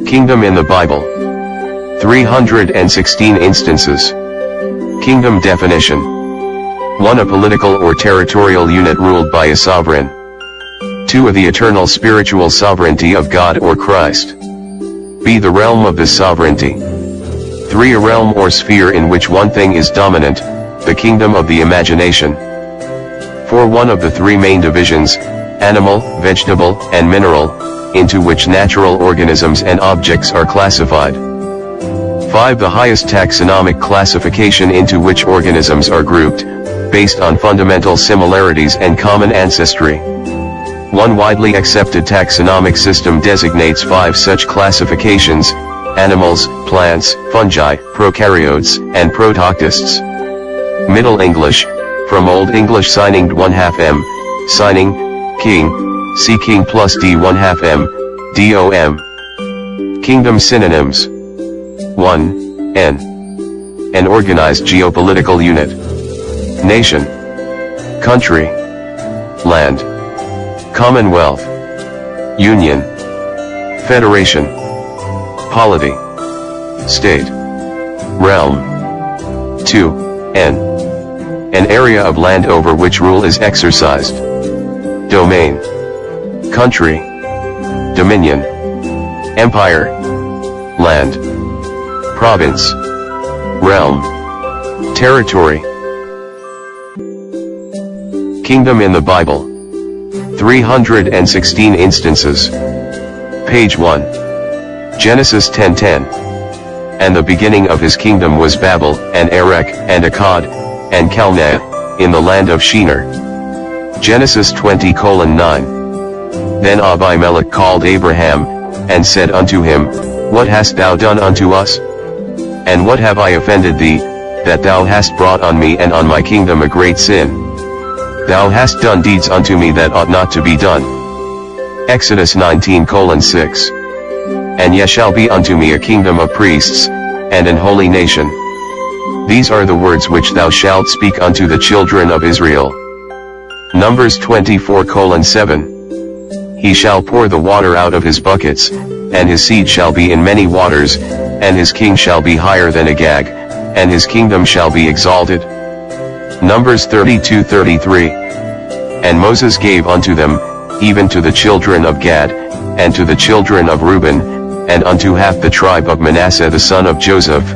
Kingdom in the Bible. 316 instances. Kingdom definition. 1. A political or territorial unit ruled by a sovereign. 2. The eternal spiritual sovereignty of God or Christ. B. The realm of this sovereignty. 3. A realm or sphere in which one thing is dominant, the kingdom of the imagination. 4. One of the three main divisions, animal, vegetable, and mineral, into which natural organisms and objects are classified. 5. The highest taxonomic classification into which organisms are grouped, based on fundamental similarities and common ancestry. One widely accepted taxonomic system designates 5 such classifications: animals, plants, fungi, prokaryotes, and protoctists. Middle English, from Old English signing 1/2 m, signing, king, see king plus d 1/2 m, dom. Kingdom synonyms. 1. An organized geopolitical unit. Nation. Country. Land. Commonwealth. Union. Federation. Polity. State. Realm. 2. An area of land over which rule is exercised. Domain. Country. Dominion. Empire. Land. Province. Realm. Territory. Kingdom in the Bible. 316 instances. Page 1. Genesis 10:10. And the beginning of his kingdom was Babel, and Erech, and Akkad, and Calneh, in the land of Shinar. Genesis 20:9. Then Abimelech called Abraham, and said unto him, What hast thou done unto us? And what have I offended thee, that thou hast brought on me and on my kingdom a great sin? Thou hast done deeds unto me that ought not to be done. Exodus 19:6. And ye shall be unto me a kingdom of priests, and an holy nation. These are the words which thou shalt speak unto the children of Israel. Numbers 24:7. He shall pour the water out of his buckets, and his seed shall be in many waters, and his king shall be higher than Agag, and his kingdom shall be exalted. Numbers 32:33. And Moses gave unto them, even to the children of Gad, and to the children of Reuben, and unto half the tribe of Manasseh the son of Joseph,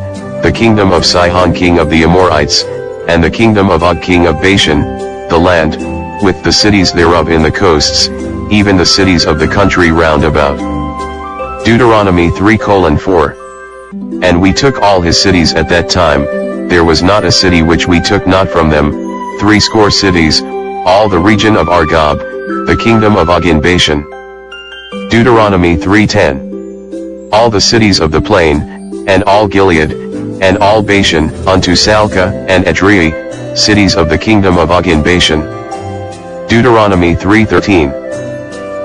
the kingdom of Sihon king of the Amorites, and the kingdom of Og king of Bashan, the land, with the cities thereof in the coasts, even the cities of the country round about. Deuteronomy 3:4. And we took all his cities at that time, there was not a city which we took not from them, 80 cities, all the region of Argob, the kingdom of Og in Bashan. Deuteronomy 3:10. All the cities of the plain, and all Gilead, and all Bashan, unto Salcah and Edrei, cities of the kingdom of Og in Bashan. Deuteronomy 3:13.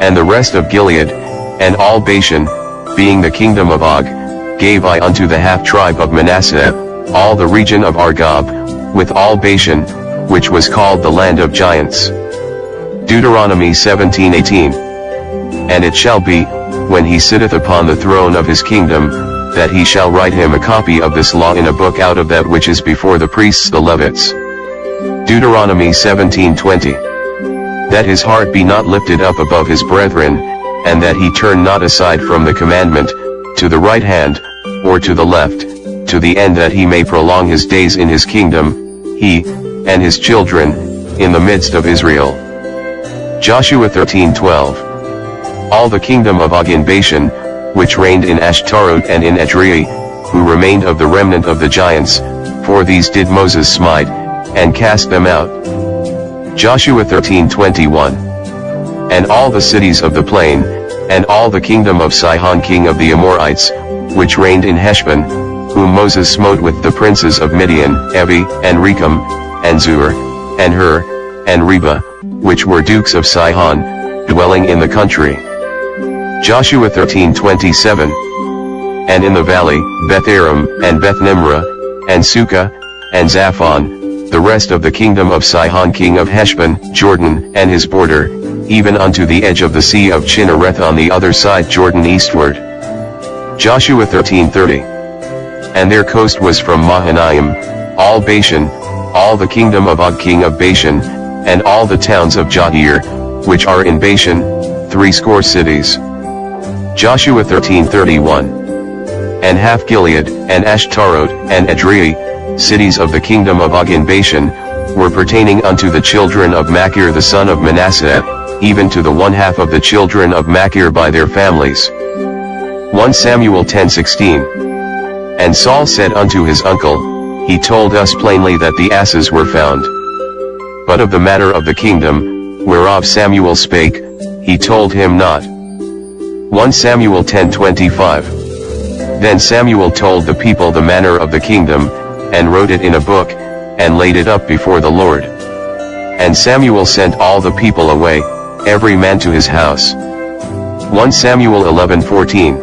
And the rest of Gilead, and all Bashan, being the kingdom of Og, gave I unto the half tribe of Manasseh, all the region of Argob, with all Bashan, which was called the land of giants. Deuteronomy 17:18. And it shall be, when he sitteth upon the throne of his kingdom, that he shall write him a copy of this law in a book out of that which is before the priests the Levites. Deuteronomy 17:20. That his heart be not lifted up above his brethren, and that he turn not aside from the commandment, to the right hand, or to the left, to the end that he may prolong his days in his kingdom, he, and his children, in the midst of Israel. Joshua 13:12. All the kingdom of Og in Bashan, which reigned in Ashtaroth and in Edrei, who remained of the remnant of the giants, for these did Moses smite, and cast them out. Joshua 13:21. And all the cities of the plain, and all the kingdom of Sihon king of the Amorites, which reigned in Heshbon, whom Moses smote with the princes of Midian, Evi, and Rechem, and Zur, and Hur, and Reba, which were dukes of Sihon, dwelling in the country. Joshua 13:27. And in the valley, Beth-aram, and Beth-nimrah, and Sukkah, and Zaphon, the rest of the kingdom of Sihon king of Heshbon, Jordan, and his border, even unto the edge of the sea of Chinnereth on the other side Jordan eastward. Joshua 13:30. And their coast was from Mahanaim, all Bashan, all the kingdom of Og king of Bashan, and all the towns of Jatir, which are in Bashan, 80 cities. Joshua 13:31. And half Gilead, and Ashtaroth, and Edrei, cities of the kingdom of Og in Bashan, were pertaining unto the children of Machir the son of Manasseh, even to the one half of the children of Machir by their families. 1 Samuel 10:16. And Saul said unto his uncle, He told us plainly that the asses were found. But of the matter of the kingdom, whereof Samuel spake, he told him not. 1 Samuel 10:25. Then Samuel told the people the manner of the kingdom, and wrote it in a book, and laid it up before the Lord. And Samuel sent all the people away, every man to his house. 1 Samuel 11:14.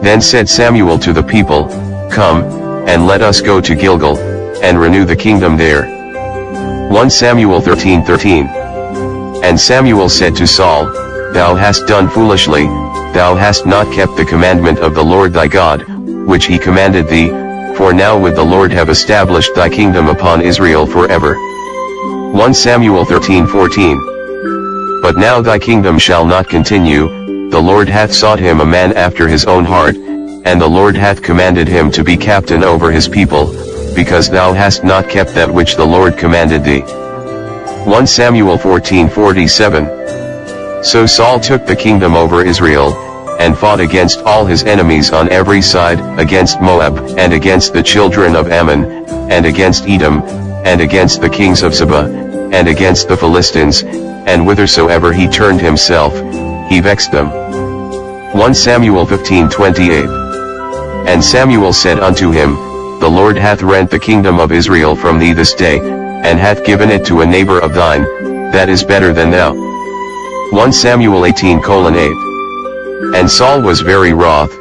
Then said Samuel to the people, Come, and let us go to Gilgal, and renew the kingdom there. 1 Samuel 13:13. And Samuel said to Saul, Thou hast done foolishly, thou hast not kept the commandment of the Lord thy God, which he commanded thee, for now would the Lord have established thy kingdom upon Israel forever. 1 Samuel 13:14. But now thy kingdom shall not continue, the Lord hath sought him a man after his own heart, and the Lord hath commanded him to be captain over his people, because thou hast not kept that which the Lord commanded thee. 1 Samuel 14:47. So Saul took the kingdom over Israel, and fought against all his enemies on every side, against Moab, and against the children of Ammon, and against Edom, and against the kings of Zebah, and against the Philistines, and whithersoever he turned himself, he vexed them. 1 Samuel 15:28. And Samuel said unto him, The Lord hath rent the kingdom of Israel from thee this day, and hath given it to a neighbor of thine, that is better than thou. 1 Samuel 18:8. And Saul was very wroth,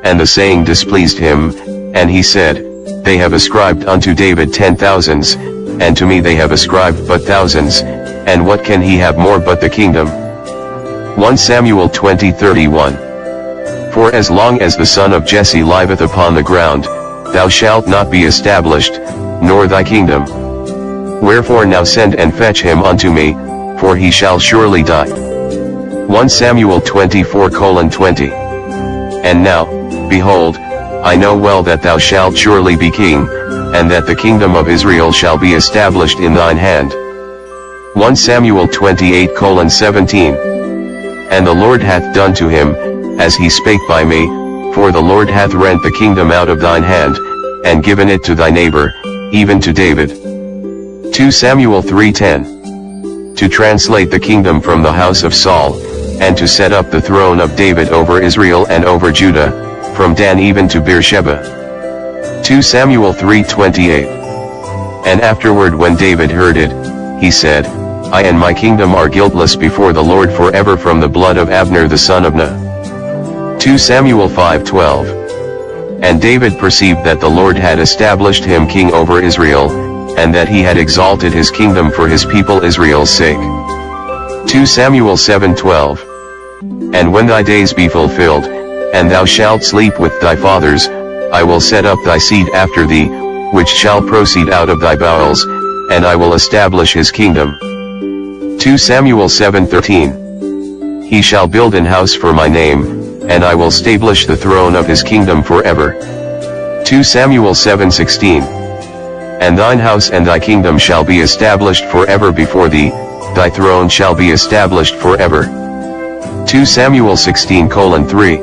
and the saying displeased him, and he said, They have ascribed unto David 10,000s, and to me they have ascribed but thousands, and what can he have more but the kingdom? 1 Samuel 20:31. For as long as the son of Jesse liveth upon the ground, thou shalt not be established, nor thy kingdom. Wherefore now send and fetch him unto me, for he shall surely die. 1 Samuel 24:20. And now, behold, I know well that thou shalt surely be king, and that the kingdom of Israel shall be established in thine hand. 1 Samuel 28:17. And the Lord hath done to him, as he spake by me, for the Lord hath rent the kingdom out of thine hand, and given it to thy neighbor, even to David. 2 Samuel 3:10. To translate the kingdom from the house of Saul, and to set up the throne of David over Israel and over Judah, from Dan even to Beersheba. 2 Samuel 3:28. And afterward when David heard it, he said, I and my kingdom are guiltless before the Lord forever from the blood of Abner the son of Ner. 2 Samuel 5:12. And David perceived that the Lord had established him king over Israel, and that he had exalted his kingdom for his people Israel's sake. 2 Samuel 7:12. And when thy days be fulfilled, and thou shalt sleep with thy fathers, I will set up thy seed after thee, which shall proceed out of thy bowels, and I will establish his kingdom. 2 Samuel 7:13. He shall build an house for my name, and I will stablish the throne of his kingdom forever. 2 Samuel 7:16. And thine house and thy kingdom shall be established forever before thee, thy throne shall be established forever. 2 Samuel 16:3.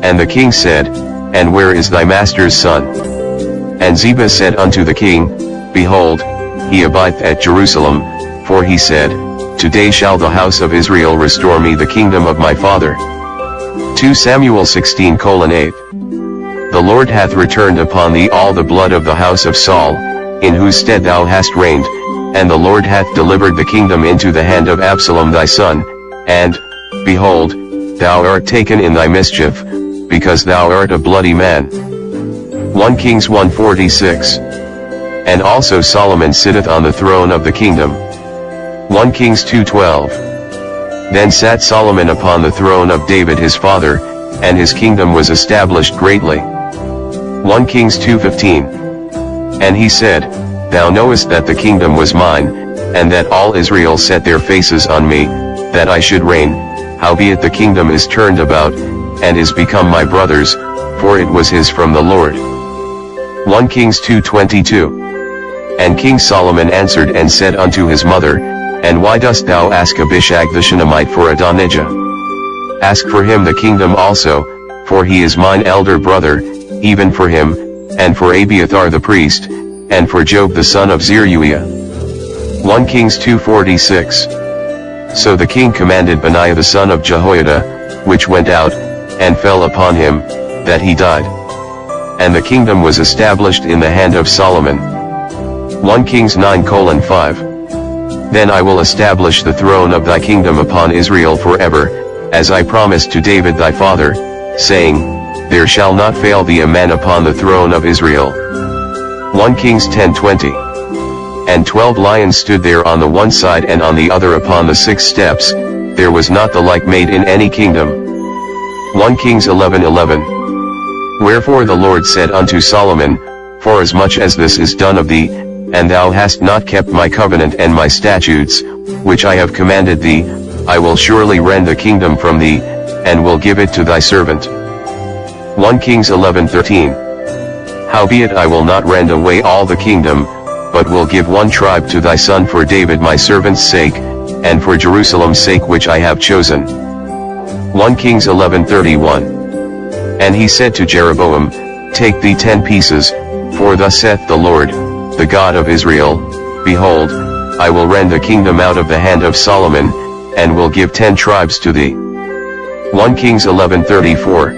And the king said, And where is thy master's son? And Ziba said unto the king, Behold, he abideth at Jerusalem, for he said, Today shall the house of Israel restore me the kingdom of my father. 2 Samuel 16:8. The Lord hath returned upon thee all the blood of the house of Saul, in whose stead thou hast reigned, and the Lord hath delivered the kingdom into the hand of Absalom thy son, and, behold, thou art taken in thy mischief, because thou art a bloody man. 1 Kings 1:46. And also Solomon sitteth on the throne of the kingdom. 1 Kings 2:12. Then sat Solomon upon the throne of David his father, and his kingdom was established greatly. 1 Kings 2:15. And he said, Thou knowest that the kingdom was mine, and that all Israel set their faces on me, that I should reign, howbeit the kingdom is turned about, and is become my brother's, for it was his from the Lord. 1 Kings 2:22. And King Solomon answered and said unto his mother, And why dost thou ask Abishag the Shunammite for Adonijah? Ask for him the kingdom also, for he is mine elder brother, even for him, and for Abiathar the priest, and for Job the son of Zeruiah. 1 Kings 2:46. So the king commanded Benaiah the son of Jehoiada, which went out, and fell upon him, that he died. And the kingdom was established in the hand of Solomon. 1 Kings 9:5. Then I will establish the throne of thy kingdom upon Israel forever, as I promised to David thy father, saying, There shall not fail thee a man upon the throne of Israel. 1 Kings 10:20. And 12 lions stood there on the one side and on the other upon the 6 steps, there was not the like made in any kingdom. 1 Kings 11:11. Wherefore the Lord said unto Solomon, Forasmuch as this is done of thee, and thou hast not kept my covenant and my statutes, which I have commanded thee, I will surely rend the kingdom from thee, and will give it to thy servant. 1 Kings 11:13. Howbeit I will not rend away all the kingdom, but will give one tribe to thy son for David my servant's sake, and for Jerusalem's sake which I have chosen. 1 Kings 11:31. And he said to Jeroboam, Take thee 10 pieces, for thus saith the Lord, the God of Israel, Behold, I will rend the kingdom out of the hand of Solomon, and will give 10 tribes to thee. 1 Kings 11:34.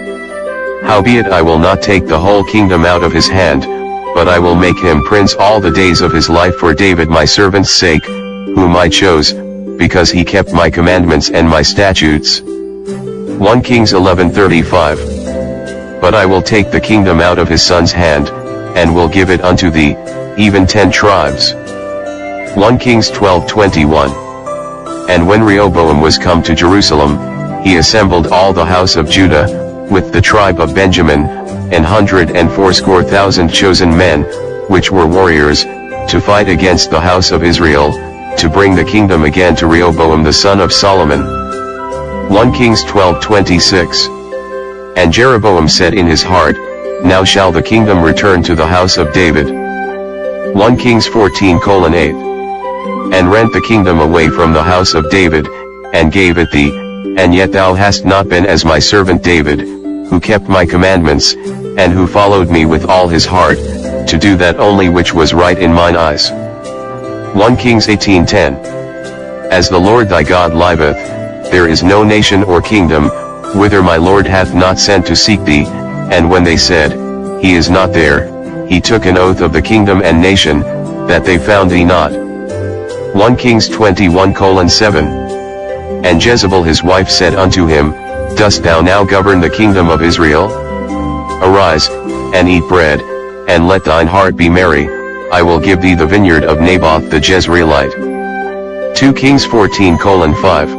Howbeit I will not take the whole kingdom out of his hand, but I will make him prince all the days of his life for David my servant's sake, whom I chose, because he kept my commandments and my statutes. 1 Kings 11:35. But I will take the kingdom out of his son's hand, and will give it unto thee, even 10 tribes. 1 Kings 12:21. And when Rehoboam was come to Jerusalem, he assembled all the house of Judah, with the tribe of Benjamin, 180,000 chosen men, which were warriors, to fight against the house of Israel, to bring the kingdom again to Rehoboam the son of Solomon. 1 Kings 12:26. And Jeroboam said in his heart, Now shall the kingdom return to the house of David. 1 Kings 14:8. And rent the kingdom away from the house of David, and gave it thee, and yet thou hast not been as my servant David, who kept my commandments, and who followed me with all his heart, to do that only which was right in mine eyes. 1 Kings 18:10. As the Lord thy God liveth, there is no nation or kingdom, whither my Lord hath not sent to seek thee, and when they said, He is not there, he took an oath of the kingdom and nation, that they found thee not. 1 Kings 21:7. And Jezebel his wife said unto him, Dost thou now govern the kingdom of Israel? Arise, and eat bread, and let thine heart be merry, I will give thee the vineyard of Naboth the Jezreelite. 2 Kings 14:5.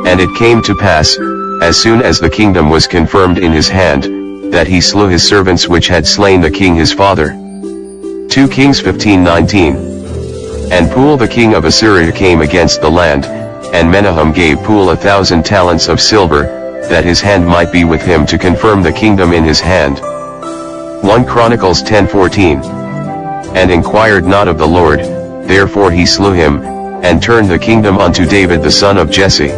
And it came to pass, as soon as the kingdom was confirmed in his hand, that he slew his servants which had slain the king his father. 2 Kings 15:19. And Pul the king of Assyria came against the land, and Menahem gave Pul 1,000 talents of silver, that his hand might be with him to confirm the kingdom in his hand. 1 Chronicles 10:14. And inquired not of the Lord, therefore he slew him, and turned the kingdom unto David the son of Jesse.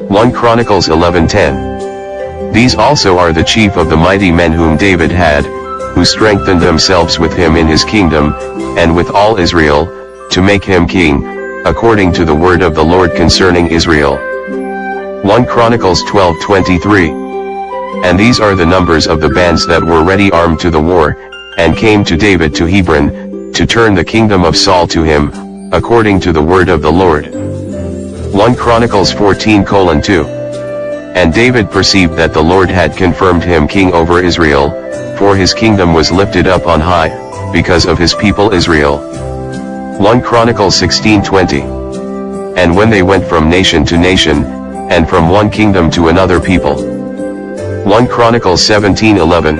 1 Chronicles 11:10. These also are the chief of the mighty men whom David had, who strengthened themselves with him in his kingdom, and with all Israel, to make him king, according to the word of the Lord concerning Israel. 1 Chronicles 12:23. And these are the numbers of the bands that were ready armed to the war, and came to David to Hebron, to turn the kingdom of Saul to him, according to the word of the Lord. 1 Chronicles 14:2. And David perceived that the Lord had confirmed him king over Israel, for his kingdom was lifted up on high, because of his people Israel. 1 Chronicles 16:20. And when they went from nation to nation, and from one kingdom to another people, 1 Chronicles 17:11.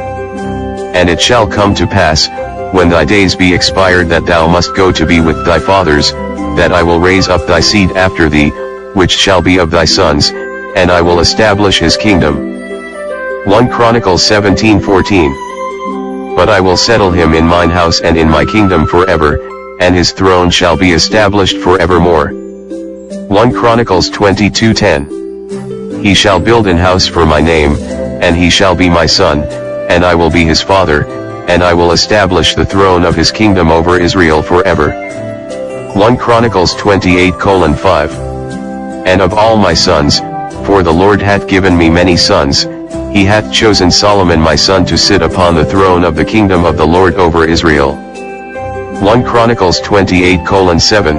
And it shall come to pass, when thy days be expired that thou must go to be with thy fathers, that I will raise up thy seed after thee, which shall be of thy sons, and I will establish his kingdom. 1 Chronicles 17:14. But I will settle him in mine house and in my kingdom forever, and his throne shall be established forevermore. 1 Chronicles 22:10. He shall build an house for my name, and he shall be my son, and I will be his father, and I will establish the throne of his kingdom over Israel forever. 1 Chronicles 28:5. And of all my sons, for the Lord hath given me many sons, he hath chosen Solomon my son to sit upon the throne of the kingdom of the Lord over Israel. 1 Chronicles 28:7.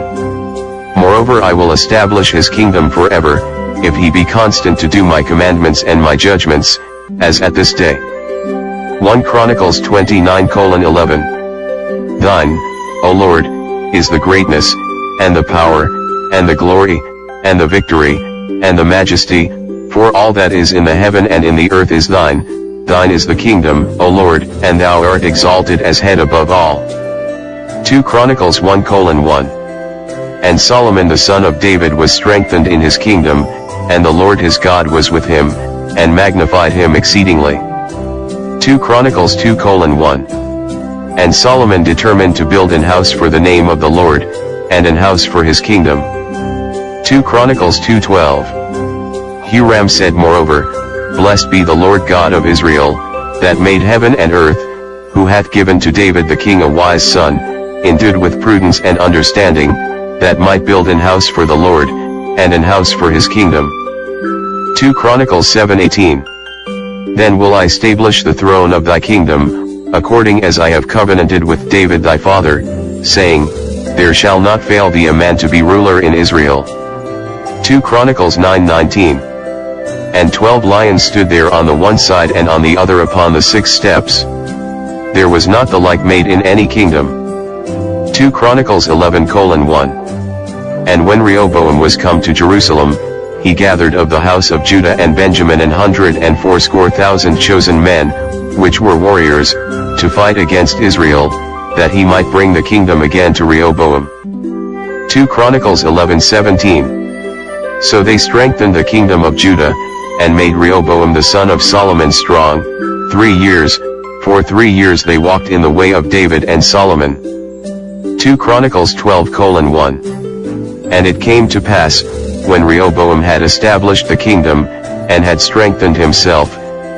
Moreover I will establish his kingdom forever, if he be constant to do my commandments and my judgments, as at this day. 1 Chronicles 29:11. Thine, O Lord, is the greatness, and the power, and the glory, and the victory, and the majesty, for all that is in the heaven and in the earth is thine. Thine is the kingdom, O Lord, and thou art exalted as head above all. 2 Chronicles 1:1. And Solomon the son of David was strengthened in his kingdom, and the Lord his God was with him, and magnified him exceedingly. 2 Chronicles 2:1. And Solomon determined to build an house for the name of the Lord, and an house for his kingdom. 2 Chronicles 2:12. Huram said moreover, Blessed be the Lord God of Israel, that made heaven and earth, who hath given to David the king a wise son, endued with prudence and understanding, that might build an house for the Lord, and an house for his kingdom. 2 Chronicles 7:18. Then will I establish the throne of thy kingdom, according as I have covenanted with David thy father, saying, There shall not fail thee a man to be ruler in Israel. 2 Chronicles 9:19. And 12 lions stood there on the one side and on the other upon the 6 steps. There was not the like made in any kingdom. 2 Chronicles 11:1. And when Rehoboam was come to Jerusalem, he gathered of the house of Judah and Benjamin 180,000 chosen men, which were warriors, to fight against Israel, that he might bring the kingdom again to Rehoboam. 2 Chronicles 11:17. So they strengthened the kingdom of Judah, and made Rehoboam the son of Solomon strong, 3 years, for 3 years they walked in the way of David and Solomon. 2 Chronicles 12:1. And it came to pass, when Rehoboam had established the kingdom, and had strengthened himself,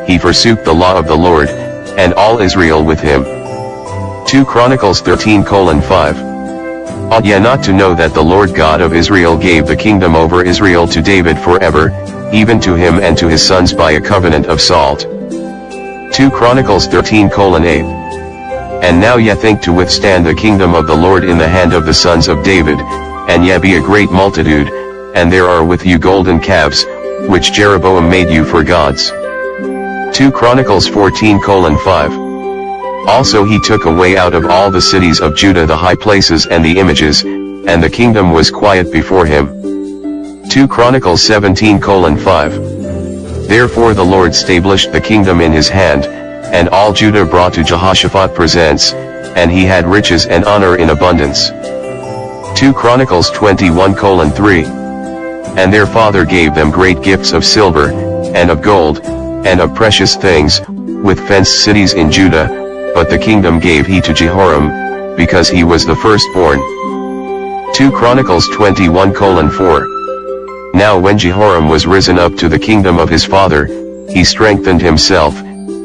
he forsook the law of the Lord, and all Israel with him. 2 Chronicles 13:5. Ought ye not to know that the Lord God of Israel gave the kingdom over Israel to David forever, even to him and to his sons by a covenant of salt. 2 Chronicles 13:8. And now ye think to withstand the kingdom of the Lord in the hand of the sons of David, and ye be a great multitude, and there are with you golden calves, which Jeroboam made you for gods. 2 Chronicles 14:5. Also he took away out of all the cities of Judah the high places and the images, and the kingdom was quiet before him. 2 Chronicles 17:5. Therefore the Lord stablished the kingdom in his hand, and all Judah brought to Jehoshaphat presents, and he had riches and honor in abundance. 2 Chronicles 21:3. And their father gave them great gifts of silver, and of gold, and of precious things, with fenced cities in Judah, but the kingdom gave he to Jehoram, because he was the firstborn. 2 Chronicles 21:4. Now when Jehoram was risen up to the kingdom of his father, he strengthened himself,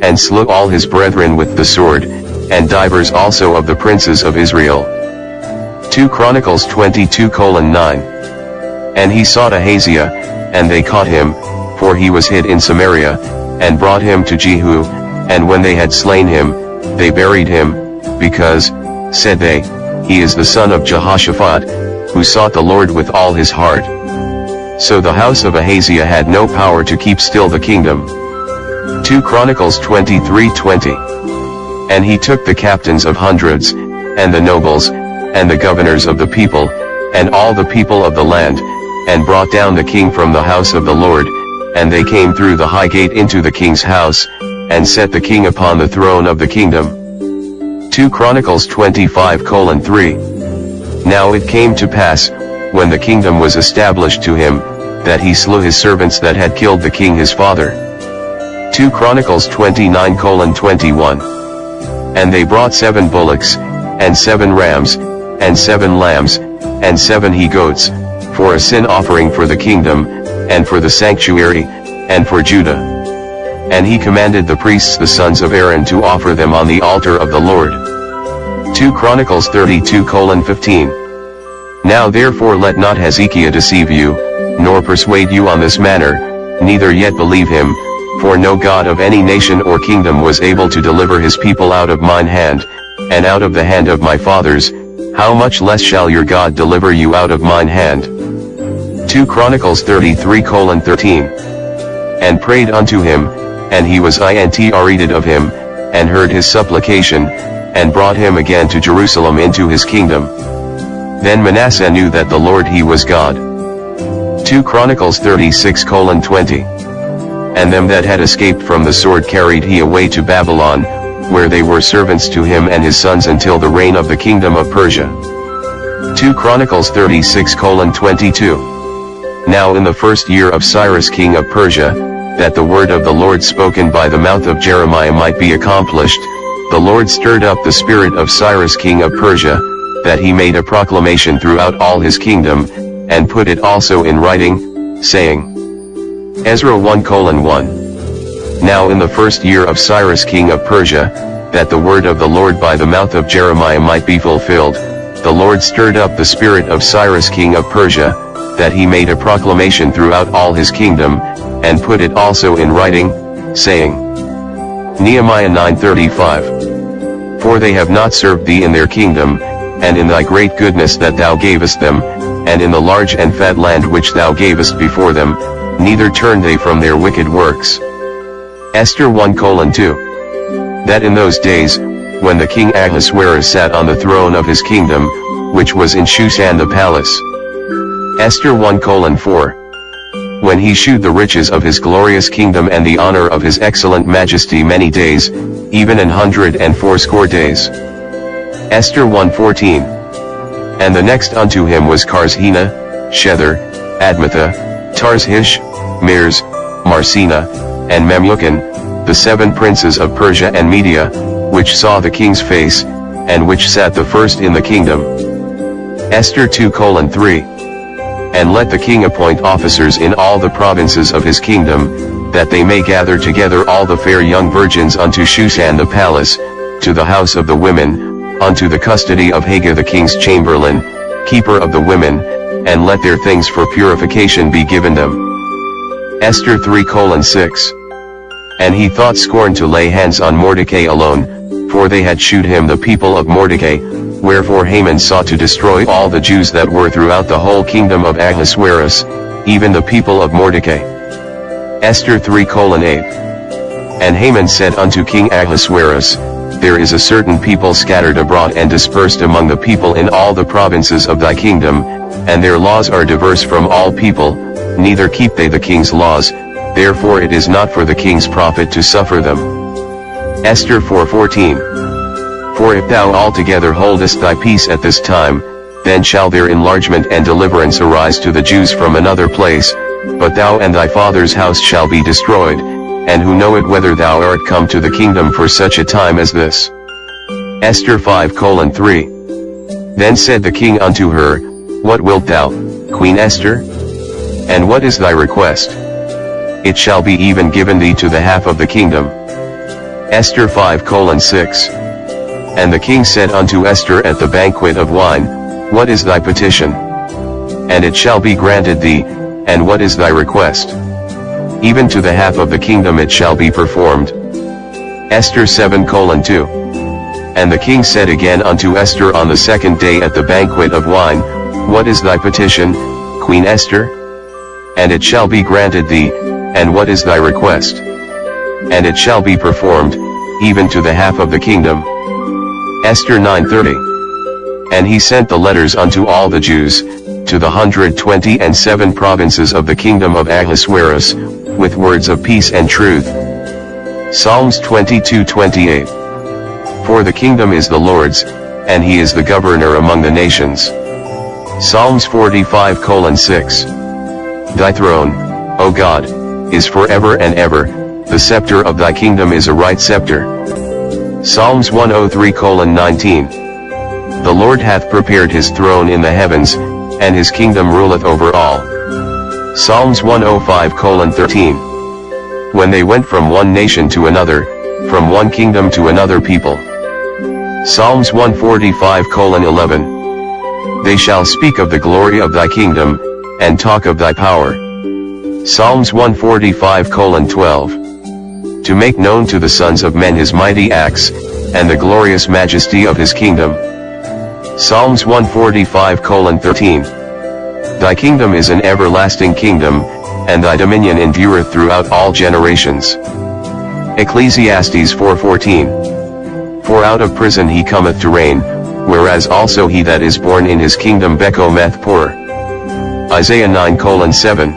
and slew all his brethren with the sword, and divers also of the princes of Israel. 2 Chronicles 22:9. And he sought Ahaziah, and they caught him, for he was hid in Samaria, and brought him to Jehu, and when they had slain him, they buried him, because, said they, he is the son of Jehoshaphat, who sought the Lord with all his heart. So the house of Ahaziah had no power to keep still the kingdom. 2 Chronicles 23:20. And he took the captains of hundreds, and the nobles, and the governors of the people, and all the people of the land, and brought down the king from the house of the Lord, and they came through the high gate into the king's house, and set the king upon the throne of the kingdom. 2 Chronicles 25:3. Now it came to pass, when the kingdom was established to him, that he slew his servants that had killed the king his father. 2 Chronicles 29:21. And they brought 7 bullocks, and 7 rams, and 7 lambs, and 7 he-goats, for a sin offering for the kingdom, and for the sanctuary, and for Judah. And he commanded the priests the sons of Aaron to offer them on the altar of the Lord. 2 Chronicles 32:15. Now therefore let not Hezekiah deceive you, nor persuade you on this manner, neither yet believe him, for no God of any nation or kingdom was able to deliver his people out of mine hand, and out of the hand of my fathers, how much less shall your God deliver you out of mine hand. 2 Chronicles 33:13. And prayed unto him, and he was entreated of him, and heard his supplication, and brought him again to Jerusalem into his kingdom. Then Manasseh knew that the Lord he was God. 2 Chronicles 36:20. And them that had escaped from the sword carried he away to Babylon, where they were servants to him and his sons until the reign of the kingdom of Persia. 2 Chronicles 36:22. Now in the first year of Cyrus king of Persia, that the word of the Lord spoken by the mouth of Jeremiah might be accomplished, the Lord stirred up the spirit of Cyrus king of Persia, that he made a proclamation throughout all his kingdom, and put it also in writing, saying. Ezra 1:1. Now in the first year of Cyrus king of Persia, that the word of the Lord by the mouth of Jeremiah might be fulfilled, the Lord stirred up the spirit of Cyrus king of Persia, that he made a proclamation throughout all his kingdom, and put it also in writing, saying. Nehemiah 9:35. For they have not served thee in their kingdom, and in thy great goodness that thou gavest them, and in the large and fat land which thou gavest before them, neither turned they from their wicked works. Esther 1:2. That in those days, when the king Ahasuerus sat on the throne of his kingdom, which was in Shushan the palace. Esther 1:4. When he shewed the riches of his glorious kingdom and the honor of his excellent majesty many days, even 180 days. Esther 1:14. And the next unto him was Karzhena, Shether, Admatha, Tarshish, Meres, Marsena, and Memucan, the 7 princes of Persia and Media, which saw the king's face, and which sat the first in the kingdom. Esther 2:3. And let the king appoint officers in all the provinces of his kingdom, that they may gather together all the fair young virgins unto Shushan the palace, to the house of the women, unto the custody of Haggai the king's chamberlain, keeper of the women, and let their things for purification be given them. Esther 3:6. And he thought scorn to lay hands on Mordecai alone, for they had shewed him the people of Mordecai, wherefore Haman sought to destroy all the Jews that were throughout the whole kingdom of Ahasuerus, even the people of Mordecai. Esther 3:8. And Haman said unto King Ahasuerus, There is a certain people scattered abroad and dispersed among the people in all the provinces of thy kingdom, and their laws are diverse from all people, neither keep they the king's laws, therefore it is not for the king's profit to suffer them. Esther 4:14. For if thou altogether holdest thy peace at this time, then shall their enlargement and deliverance arise to the Jews from another place, but thou and thy father's house shall be destroyed, and who knoweth whether thou art come to the kingdom for such a time as this. Esther 5:3. Then said the king unto her, What wilt thou, Queen Esther? And what is thy request? It shall be even given thee to the half of the kingdom. Esther 5:6. And the king said unto Esther at the banquet of wine, What is thy petition? And it shall be granted thee, and what is thy request? Even to the half of the kingdom it shall be performed. Esther 7:2. And the king said again unto Esther on the second day at the banquet of wine, What is thy petition, Queen Esther? And it shall be granted thee, and what is thy request? And it shall be performed, even to the half of the kingdom. Esther 9:30. And he sent the letters unto all the Jews, to the 127 provinces of the kingdom of Ahasuerus, with words of peace and truth. Psalms 22:28. For the kingdom is the Lord's, and he is the governor among the nations. Psalms 45:6. Thy throne, O God, is forever and ever, the scepter of thy kingdom is a right scepter. Psalms 103:19. The Lord hath prepared his throne in the heavens, and his kingdom ruleth over all. Psalms 105:13. When they went from one nation to another, from one kingdom to another people. Psalms 145:11. They shall speak of the glory of thy kingdom, and talk of thy power. Psalms 145:12. To make known to the sons of men his mighty acts, and the glorious majesty of his kingdom. Psalms 145:13. Thy kingdom is an everlasting kingdom, and thy dominion endureth throughout all generations. Ecclesiastes 4:14. For out of prison he cometh to reign, whereas also he that is born in his kingdom becometh poor. Isaiah 9:7.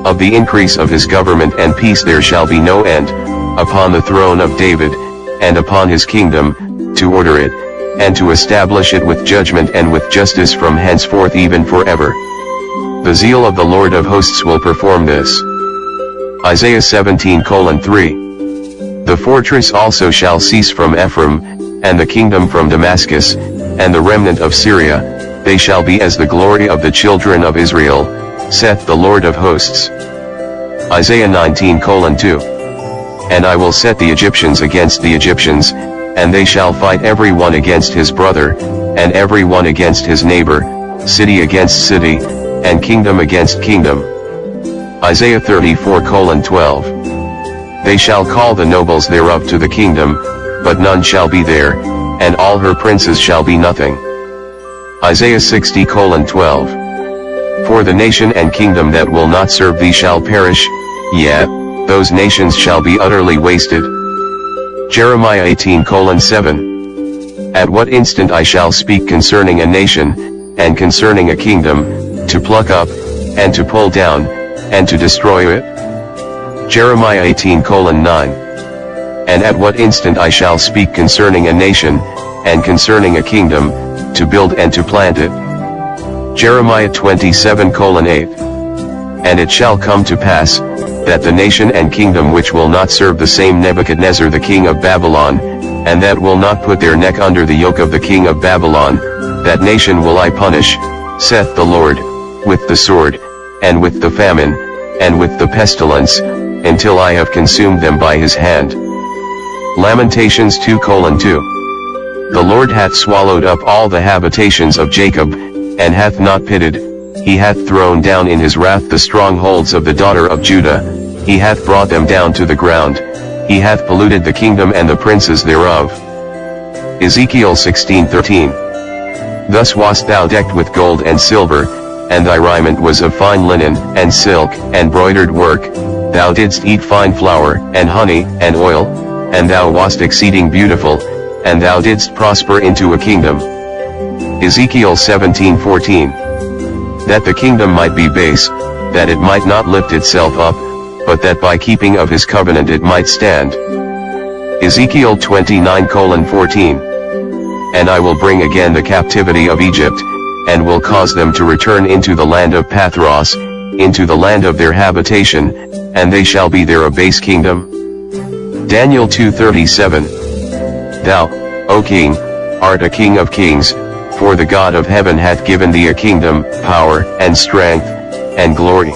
Of the increase of his government and peace there shall be no end, upon the throne of David, and upon his kingdom, to order it, and to establish it with judgment and with justice from henceforth even forever. The zeal of the Lord of hosts will perform this. Isaiah 17:3. The fortress also shall cease from Ephraim, and the kingdom from Damascus, and the remnant of Syria, they shall be as the glory of the children of Israel, saith the Lord of hosts. Isaiah 19:2. And I will set the Egyptians against the Egyptians, and they shall fight every one against his brother, and every one against his neighbor, city against city, and kingdom against kingdom. Isaiah 34:12. They shall call the nobles thereof to the kingdom, but none shall be there, and all her princes shall be nothing. Isaiah 60:12. For the nation and kingdom that will not serve thee shall perish, yea, those nations shall be utterly wasted. Jeremiah 18:7. At what instant I shall speak concerning a nation, and concerning a kingdom, to pluck up, and to pull down, and to destroy it? Jeremiah 18:9. And at what instant I shall speak concerning a nation, and concerning a kingdom, to build and to plant it? Jeremiah 27:8. And it shall come to pass, that the nation and kingdom which will not serve the same Nebuchadnezzar the king of Babylon, and that will not put their neck under the yoke of the king of Babylon, that nation will I punish, saith the Lord, with the sword, and with the famine, and with the pestilence, until I have consumed them by his hand. Lamentations 2:2. The Lord hath swallowed up all the habitations of Jacob, and hath not pitied, he hath thrown down in his wrath the strongholds of the daughter of Judah, he hath brought them down to the ground, he hath polluted the kingdom and the princes thereof. Ezekiel 16:13. Thus wast thou decked with gold and silver, and thy raiment was of fine linen, and silk, and broidered work, thou didst eat fine flour, and honey, and oil, and thou wast exceeding beautiful, and thou didst prosper into a kingdom. Ezekiel 17:14. That the kingdom might be base, that it might not lift itself up, but that by keeping of his covenant it might stand. Ezekiel 29:14. And I will bring again the captivity of Egypt, and will cause them to return into the land of Pathros, into the land of their habitation, and they shall be there a base kingdom. Daniel 2:37. Thou, O King, art a King of kings, for the God of heaven hath given thee a kingdom, power, and strength, and glory.